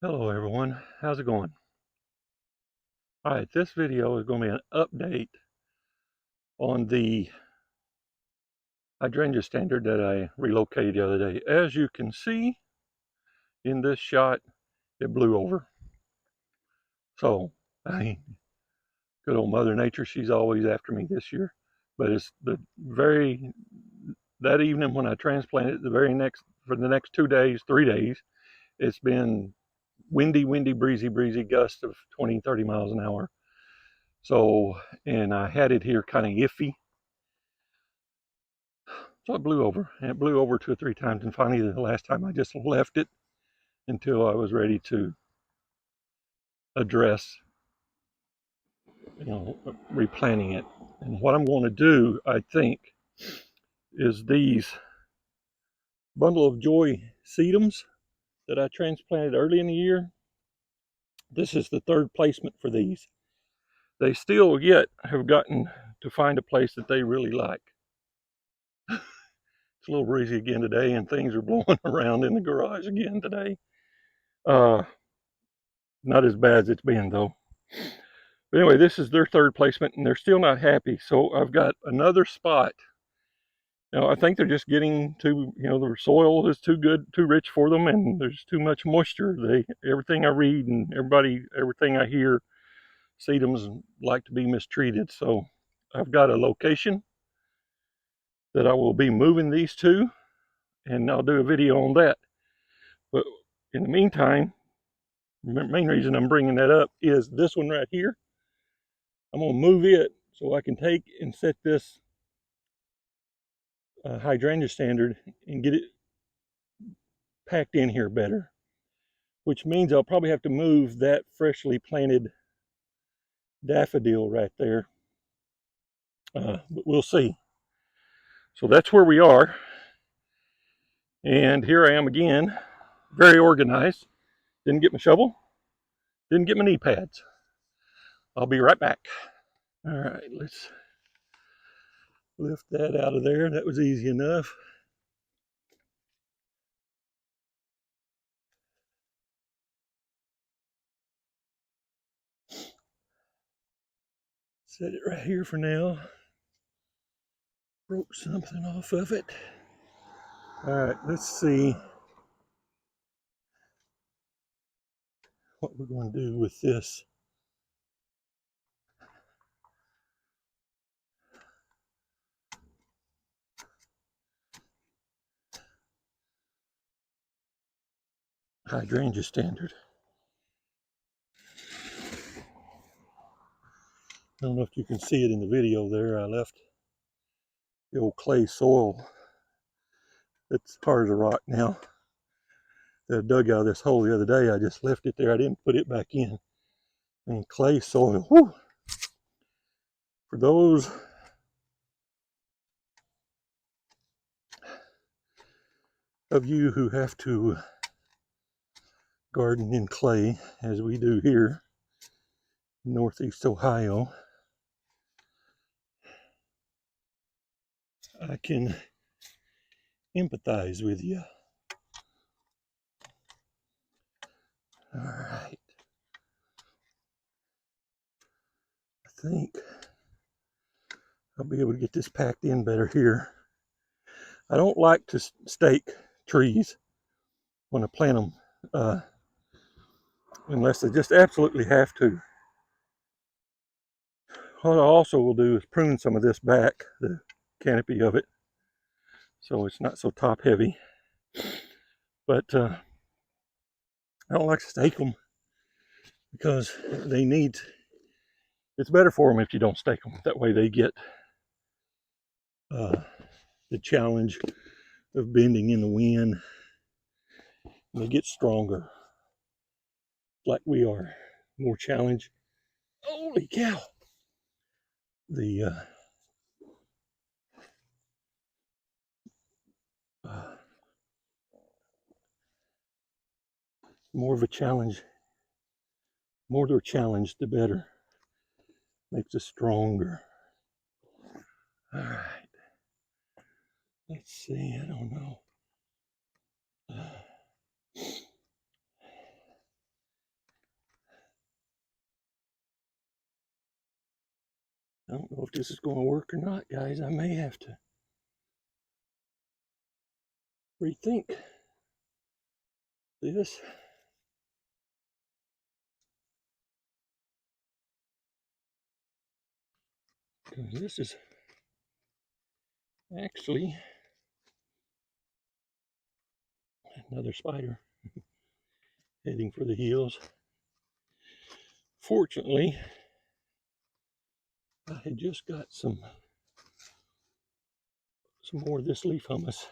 Hello everyone, how's it going? Alright, this video is going to be an update on the Hydrangea Standard that I relocated the other day. As you can see in this shot, it blew over. So, I mean, good old Mother Nature, she's always after me this year. But it's that evening when I transplanted, for the next 2 days, 3 days, it's been windy, breezy gusts of 20, 30 miles an hour. So, and I had it here kind of iffy. So it blew over, and it blew over 2 or 3 times. And finally, the last time I just left it until I was ready to address, replanting it. And what I'm going to do, I think, is these bundle of joy sedums that I transplanted early in the year. This is the 3rd placement for these. They still yet have gotten to find a place that they really like. It's a little breezy again today, and things are blowing around in the garage again today. Not as bad as it's been though. But anyway, this is their 3rd placement, and they're still not happy. So I've got another spot. Now I think they're just getting too, the soil is too good, too rich for them, and there's too much moisture. Everything I read and everything I hear, sedums like to be mistreated. So I've got a location that I will be moving these to, and I'll do a video on that. But in the meantime, the main reason I'm bringing that up is this one right here. I'm going to move it so I can take and set this Hydrangea Standard and get it packed in here better, which means I'll probably have to move that freshly planted daffodil right there, but we'll see. So that's where we are, and here I am again, very organized. Didn't get my shovel, didn't get my knee pads. I'll be right back. All right, let's lift that out of there. That was easy enough. Set it right here for now. Broke something off of it. All right, let's see what we're going to do with this. Hydrangea Standard. I don't know if you can see it in the video there. I left the old clay soil. It's hard as a rock now. That I dug out of this hole the other day. I just left it there. I didn't put it back in. And clay soil. Whew. For those of you who have to garden in clay, as we do here in Northeast Ohio, I can empathize with you. All right. I think I'll be able to get this packed in better here. I don't like to stake trees when I plant them, unless I just absolutely have to. What I also will do is prune some of this back, the canopy of it, so it's not so top heavy. But I don't like to stake them because it's better for them if you don't stake them. That way they get the challenge of bending in the wind. They get stronger, like we are. More challenge. Holy cow! The more of a challenge, more they're challenged, the better. Makes us stronger. All right. Let's see. I don't know. I don't know if this is going to work or not, guys. I may have to rethink this. Because this is actually another spider heading for the heels. Fortunately, I had just got some more of this leaf hummus.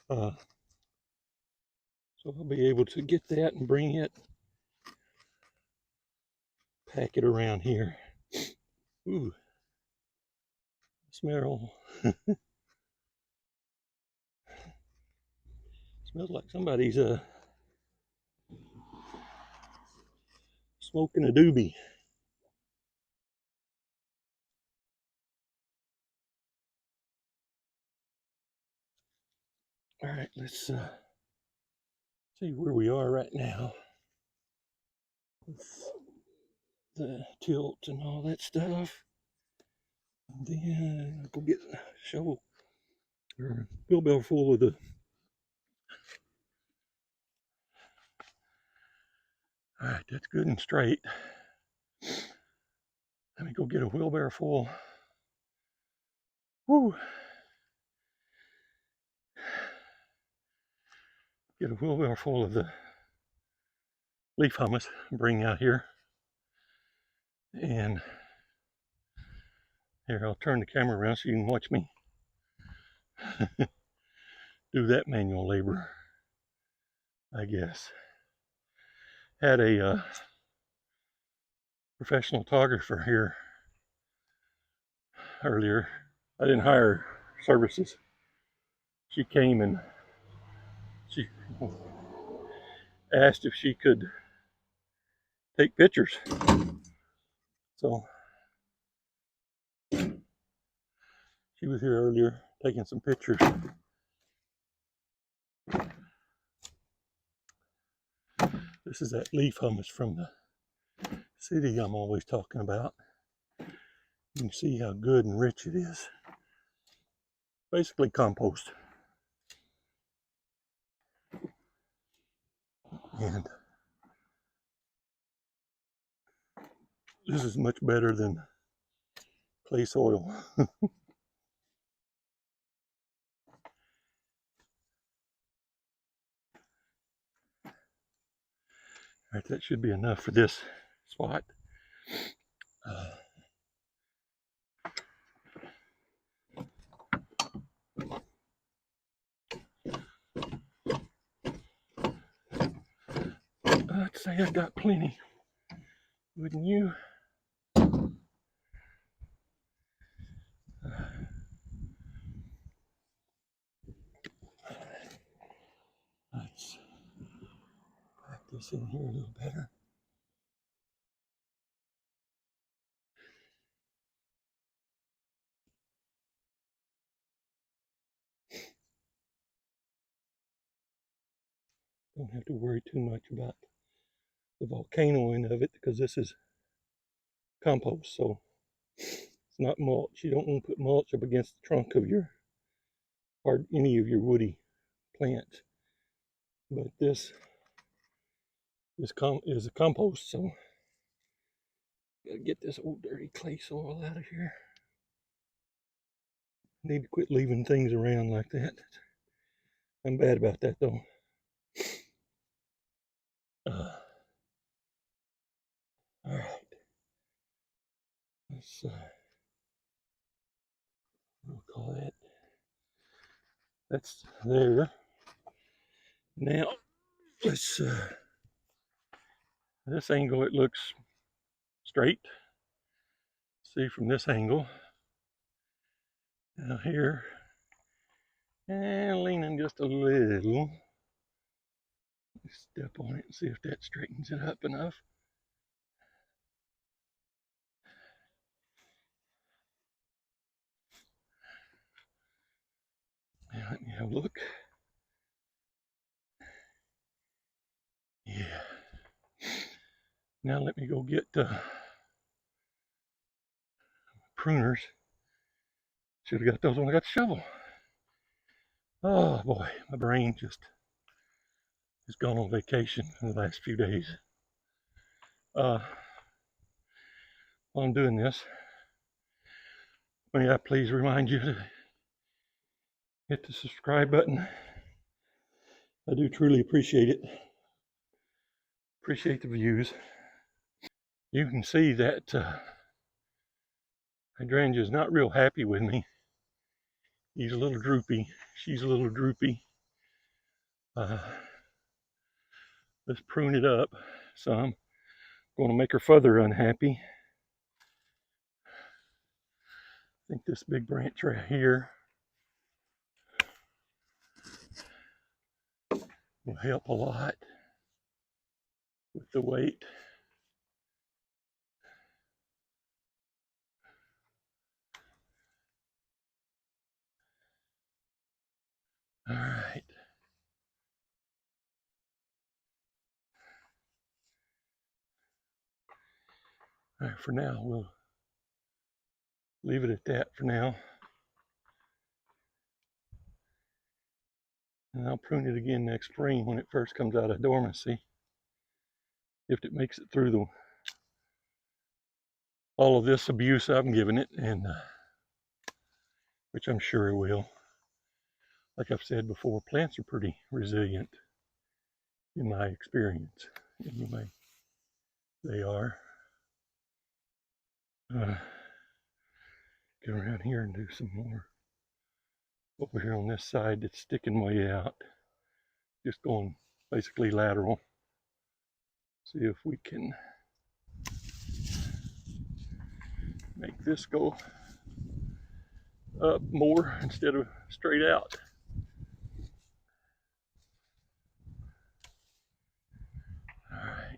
So I'll be able to get that and bring it, pack it around here. Ooh, smell. Smells like somebody's smoking a doobie. All right, let's see where we are right now with the tilt and all that stuff. And then I'll go get a shovel or wheelbarrow full of the. All right, that's good and straight. Let me go get a wheelbarrow full. Woo! Get a wheelbarrow full of the leaf hummus and bring out here. And here, I'll turn the camera around so you can watch me do that manual labor, I guess. Had a professional photographer here earlier. I didn't hire services. She came and she asked if she could take pictures. So she was here earlier taking some pictures. This is that leaf hummus from the city I'm always talking about. You can see how good and rich it is. Basically compost. And this is much better than clay soil. All right, that should be enough for this spot. I'd say I got plenty, wouldn't you? Let's pack this in here a little better. Don't have to worry too much about the volcano end of it because this is compost, so it's not mulch. You don't want to put mulch up against the trunk of your or any of your woody plants. But this is a compost, so gotta get this old dirty clay soil out of here. Need to quit leaving things around like that. I'm bad about that though. All right. Let's we'll call that. That's there. Now let's this angle it looks straight. See from this angle. Now here and leaning just a little. Step on it and see if that straightens it up enough. Now let me have a look. Yeah. Now let me go get pruners. Should have got those when I got the shovel. Oh boy, my brain just has gone on vacation in the last few days. While I'm doing this, may I please remind you to hit the subscribe button. I do truly appreciate it. Appreciate the views. You can see that Hydrangea is not real happy with me. He's a little droopy. She's a little droopy. Let's prune it up some. Going to make her further unhappy. I think this big branch right here will help a lot with the weight. All right. All right, for now, we'll leave it at that for now. And I'll prune it again next spring when it first comes out of dormancy. If it makes it through all of this abuse I've given it, and which I'm sure it will. Like I've said before, plants are pretty resilient in my experience. Anyway, they are. Get around here and do some more. Over here on this side that's sticking way out. Just going basically lateral. See if we can make this go up more instead of straight out. All right.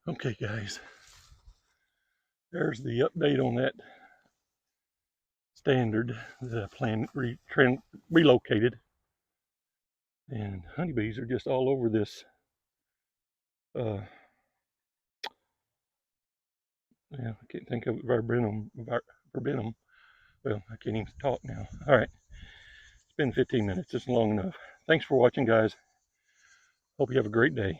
Okay, guys. There's the update on that standard. The plant relocated. And honeybees are just all over this. Yeah, I can't think of it. Verbinum. Well, I can't even talk now. All right. It's been 15 minutes. It's long enough. Thanks for watching, guys. Hope you have a great day.